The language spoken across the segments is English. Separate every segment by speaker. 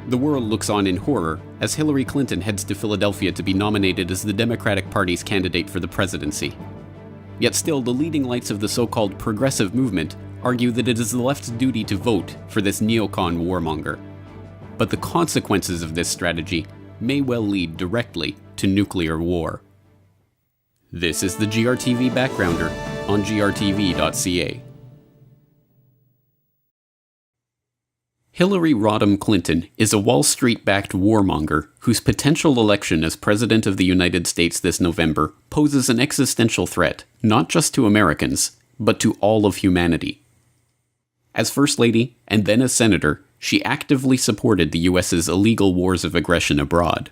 Speaker 1: The world looks on in horror as Hillary Clinton heads to Philadelphia to be nominated as the Democratic Party's candidate for the presidency. Yet still, the leading lights of the so-called progressive movement argue that it is the left's duty to vote for this neocon warmonger. But the consequences of this strategy may well lead directly to nuclear war. This is the GRTV Backgrounder on grtv.ca. Hillary Rodham Clinton is a Wall Street-backed warmonger whose potential election as President of the United States this November poses an existential threat, not just to Americans, but to all of humanity. As First Lady, and then as Senator, she actively supported the U.S.'s illegal wars of aggression abroad.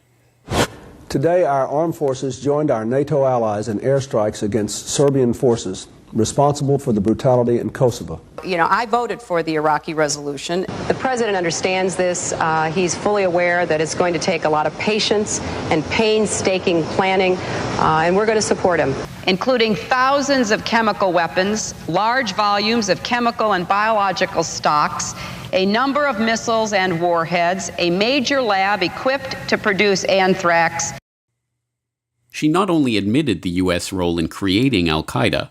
Speaker 2: Today, our armed forces joined our NATO allies in airstrikes against Serbian forces responsible for the brutality in Kosovo.
Speaker 3: You know, I voted for the Iraqi resolution. The president understands this. He's fully aware that it's going to take a lot of patience and painstaking planning, and we're going to support him. Including thousands of chemical weapons, large volumes of chemical and biological stocks, a number of missiles and warheads, a major lab equipped to produce anthrax.
Speaker 1: She not only admitted the U.S. role in creating al-Qaeda.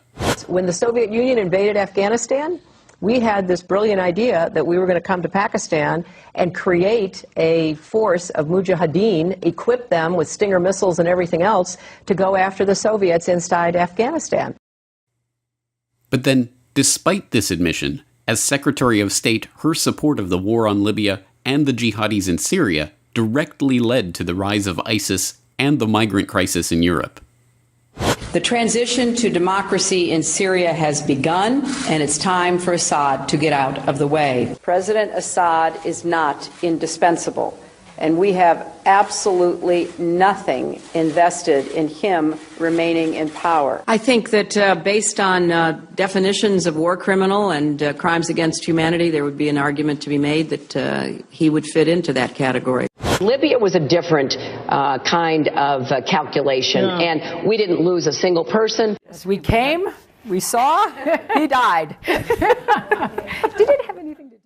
Speaker 3: When the Soviet Union invaded Afghanistan, we had this brilliant idea that we were going to come to Pakistan and create a force of mujahideen, equip them with Stinger missiles and everything else to go after the Soviets inside Afghanistan.
Speaker 1: But then, despite this admission, as Secretary of State, her support of the war on Libya and the jihadis in Syria directly led to the rise of ISIS and the migrant crisis in Europe.
Speaker 4: The transition to democracy in Syria has begun, and it's time for Assad to get out of the way. President Assad is not indispensable, and we have absolutely nothing invested in him remaining in power. I think that based on definitions of war criminal and crimes against humanity, there would be an argument to be made that he would fit into that category.
Speaker 3: Libya was a different kind of calculation, and we didn't lose a single person.
Speaker 5: We came, we saw, he died. Did it have anything to do?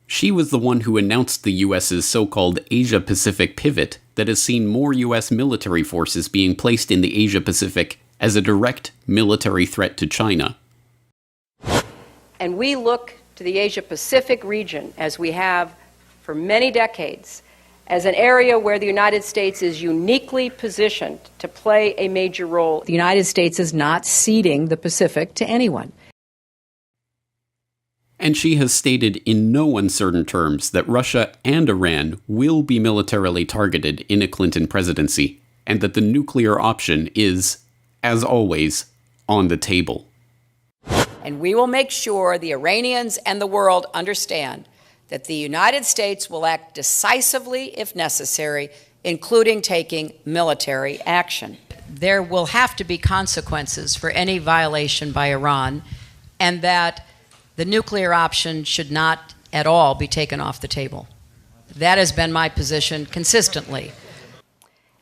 Speaker 1: She was the one who announced the U.S.'s so-called Asia-Pacific pivot that has seen more U.S. military forces being placed in the Asia-Pacific as a direct military threat to China.
Speaker 4: And we look to the Asia-Pacific region, as we have for many decades, as an area where the United States is uniquely positioned to play a major role.
Speaker 5: The United States is not ceding the Pacific to anyone.
Speaker 1: And she has stated in no uncertain terms that Russia and Iran will be militarily targeted in a Clinton presidency, and that the nuclear option is, as always, on the table.
Speaker 4: And we will make sure the Iranians and the world understand that the United States will act decisively if necessary, including taking military action. There will have to be consequences for any violation by Iran, and that the nuclear option should not at all be taken off the table. That has been my position consistently.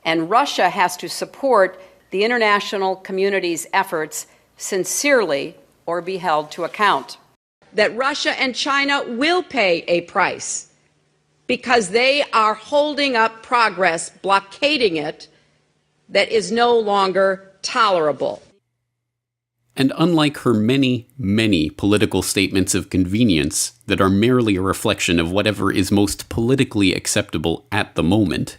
Speaker 4: And Russia has to support the international community's efforts sincerely or be held to account. That Russia and China will pay a price because they are holding up progress, blockading it, that is no longer tolerable.
Speaker 1: And unlike her many, many political statements of convenience that are merely a reflection of whatever is most politically acceptable at the moment.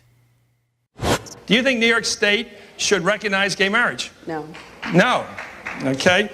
Speaker 6: Do you think New York State should recognize gay marriage?
Speaker 4: No.
Speaker 6: No. Okay.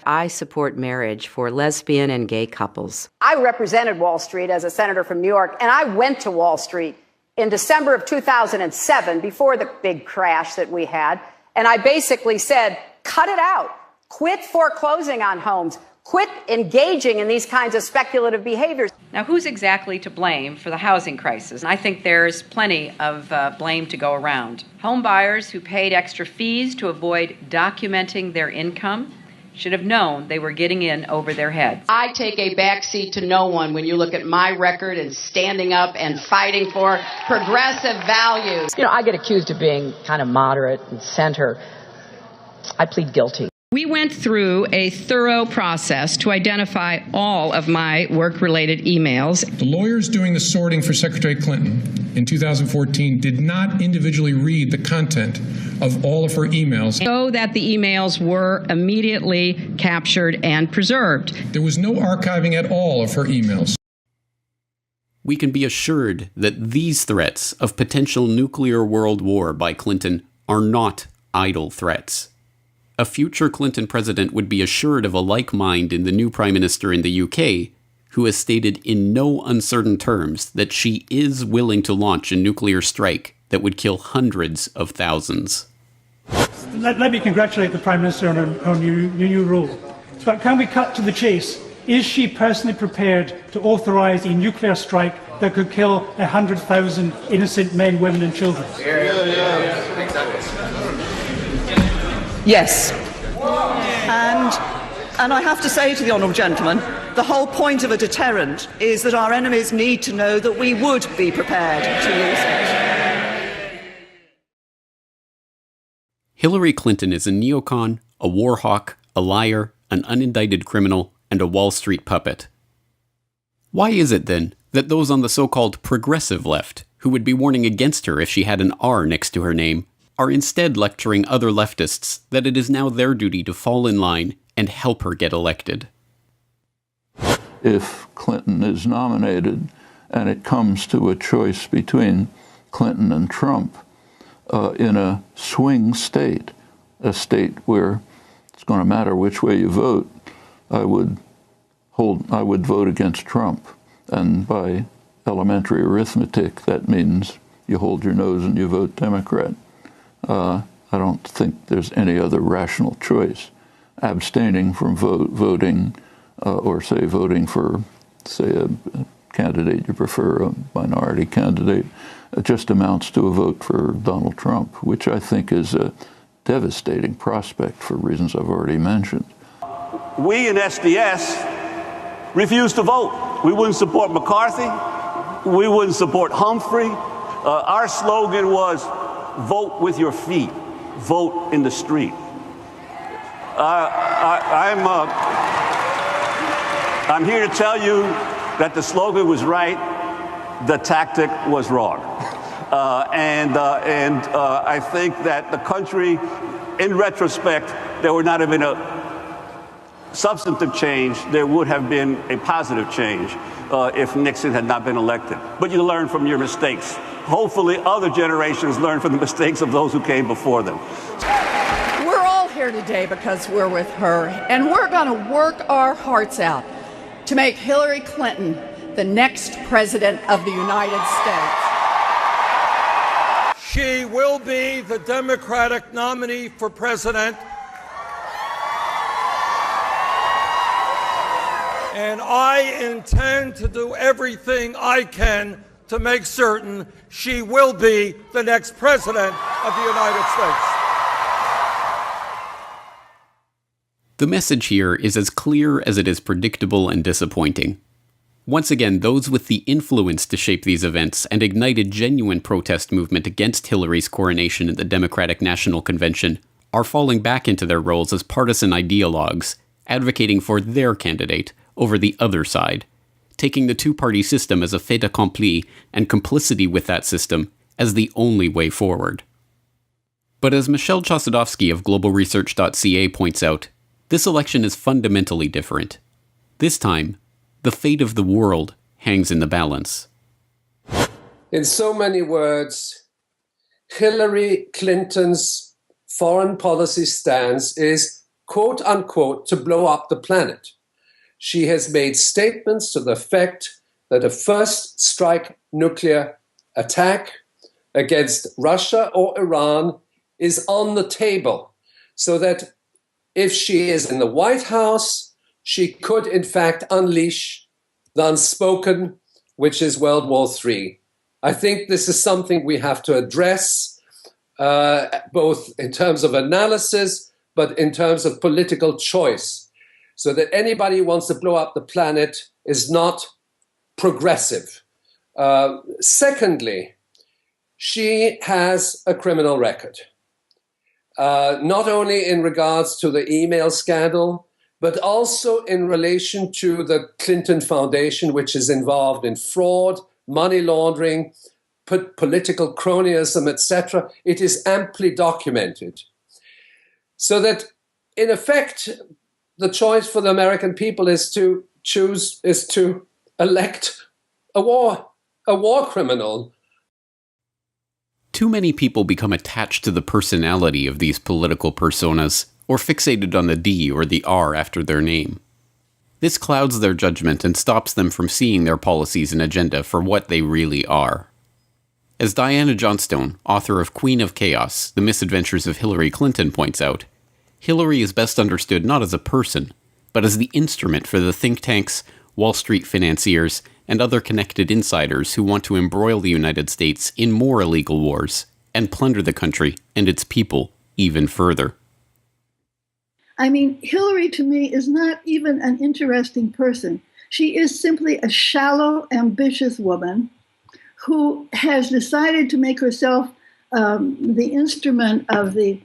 Speaker 3: I support marriage for lesbian and gay couples.
Speaker 7: I represented Wall Street as a senator from New York, and I went to Wall Street in December of 2007, before the big crash that we had, and I basically said, cut it out. Quit foreclosing on homes. Quit engaging in these kinds of speculative behaviors.
Speaker 4: Now, who's exactly to blame for the housing crisis? I think there's plenty of blame to go around. Home buyers who paid extra fees to avoid documenting their income should have known they were getting in over their heads. I take a backseat to no one when you look at my record and standing up and fighting for progressive values.
Speaker 5: You know, I get accused of being kind of moderate and center. I plead guilty.
Speaker 3: We went through a thorough process to identify all of my work-related emails.
Speaker 8: The lawyers doing the sorting for Secretary Clinton in 2014 did not individually read the content of all of her emails,
Speaker 3: So that the emails were immediately captured and preserved.
Speaker 8: There was no archiving at all of her emails.
Speaker 1: We can be assured that these threats of potential nuclear world war by Clinton are not idle threats. A future Clinton president would be assured of a like mind in the new Prime Minister in the UK, who has stated in no uncertain terms that she is willing to launch a nuclear strike that would kill hundreds of thousands.
Speaker 9: Let me congratulate the Prime Minister on her new role. But can we cut to the chase? Is she personally prepared to authorise a nuclear strike that could kill 100,000 innocent men, women and children?
Speaker 10: Yes. And I have to say to the honourable gentleman, the whole point of a deterrent is that our enemies need to know that we would be prepared to use it.
Speaker 1: Hillary Clinton is a neocon, a war hawk, a liar, an unindicted criminal, and a Wall Street puppet. Why is it, then, that those on the so-called progressive left, who would be warning against her if she had an R next to her name, are instead lecturing other leftists that it is now their duty to fall in line and help her get elected?
Speaker 11: If Clinton is nominated and it comes to a choice between Clinton and Trump in a swing state, a state where it's going to matter which way you vote, I would vote against Trump. And by elementary arithmetic, that means you hold your nose and you vote Democrat. I don't think there's any other rational choice. Abstaining from voting, or say voting for, say, a candidate you prefer, a minority candidate, just amounts to a vote for Donald Trump, which I think is a devastating prospect for reasons I've already mentioned.
Speaker 12: We in SDS refused to vote. We wouldn't support McCarthy. We wouldn't support Humphrey. Our slogan was, vote with your feet, vote in the street. I'm here to tell you that the slogan was right, the tactic was wrong. I think that the country, in retrospect, there would not have been a substantive change, there would have been a positive change if Nixon had not been elected. But you learn from your mistakes. Hopefully other generations learn from the mistakes of those who came before them.
Speaker 13: We're all here today because we're with her, and we're going to work our hearts out to make Hillary Clinton the next president of the United States.
Speaker 6: She will be the Democratic nominee for president. And I intend to do everything I can to make certain she will be the next president of the United States.
Speaker 1: The message here is as clear as it is predictable and disappointing. Once again, those with the influence to shape these events and ignite a genuine protest movement against Hillary's coronation at the Democratic National Convention are falling back into their roles as partisan ideologues, advocating for their candidate over the other side, taking the two-party system as a fait accompli and complicity with that system as the only way forward. But as Michelle Chossudovsky of globalresearch.ca points out, this election is fundamentally different. This time, the fate of the world hangs in the balance.
Speaker 14: In so many words, Hillary Clinton's foreign policy stance is, quote unquote, to blow up the planet. She has made statements to the effect that a first strike nuclear attack against Russia or Iran is on the table, so that if she is in the White House, she could in fact unleash the unspoken, which is World War III. I think this is something we have to address, both in terms of analysis, but in terms of political choice, so that anybody who wants to blow up the planet is not progressive. Secondly, she has a criminal record. not only in regards to the email scandal, but also in relation to the Clinton Foundation, which is involved in fraud, money laundering, political cronyism, etc. It is amply documented. So that, in effect, the choice for the American people is to elect a war criminal.
Speaker 1: Too many people become attached to the personality of these political personas, or fixated on the D or the R after their name. This clouds their judgment and stops them from seeing their policies and agenda for what they really are. As Diana Johnstone, author of Queen of Chaos, The Misadventures of Hillary Clinton, points out, Hillary is best understood not as a person, but as the instrument for the think tanks, Wall Street financiers, and other connected insiders who want to embroil the United States in more illegal wars and plunder the country and its people even further.
Speaker 15: I mean, Hillary to me is not even an interesting person. She is simply a shallow, ambitious woman who has decided to make herself the instrument of the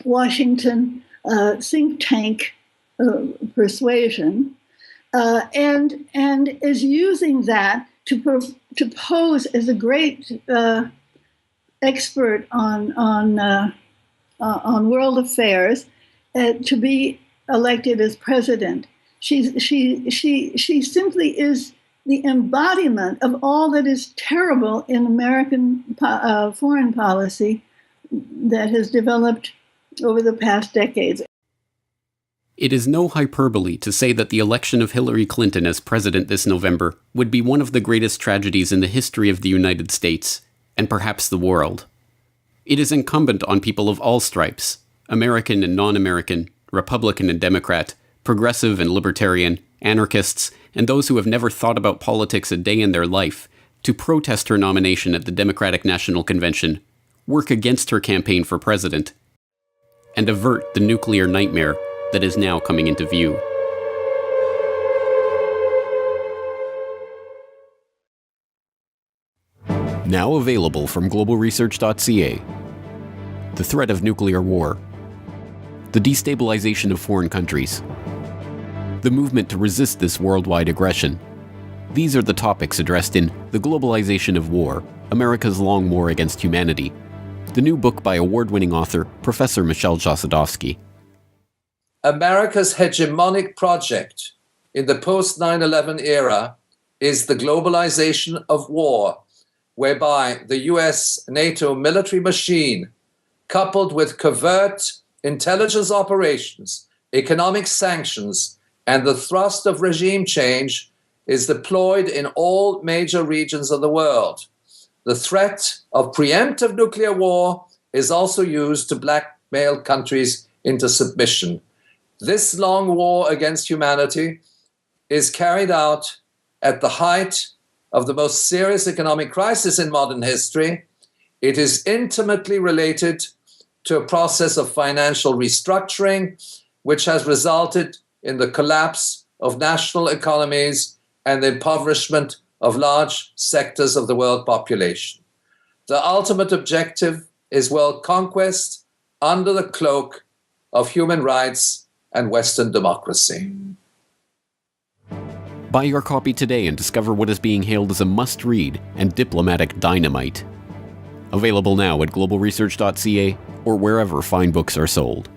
Speaker 15: Washington think tank persuasion, and is using that to pose as a great expert on world affairs, to be elected as president. She simply is the embodiment of all that is terrible in American foreign policy that has developed over the past decades.
Speaker 1: It is no hyperbole to say that the election of Hillary Clinton as president this November would be one of the greatest tragedies in the history of the United States, and perhaps the world. It is incumbent on people of all stripes, American and non-American, Republican and Democrat, progressive and libertarian, anarchists, and those who have never thought about politics a day in their life, to protest her nomination at the Democratic National Convention, work against her campaign for president, and avert the nuclear nightmare that is now coming into view. Now available from globalresearch.ca. The threat of nuclear war. The destabilization of foreign countries. The movement to resist this worldwide aggression. These are the topics addressed in The Globalization of War, America's Long War Against Humanity, the new book by award-winning author Professor Michel Chossudovsky.
Speaker 14: America's hegemonic project in the post-9/11 era is the globalization of war, whereby the US-NATO military machine, coupled with covert intelligence operations, economic sanctions, and the thrust of regime change, is deployed in all major regions of the world. The threat of preemptive nuclear war is also used to blackmail countries into submission. This long war against humanity is carried out at the height of the most serious economic crisis in modern history. It is intimately related to a process of financial restructuring, which has resulted in the collapse of national economies and the impoverishment of large sectors of the world population. The ultimate objective is world conquest under the cloak of human rights and Western democracy.
Speaker 1: Buy your copy today and discover what is being hailed as a must-read and diplomatic dynamite. Available now at globalresearch.ca or wherever fine books are sold.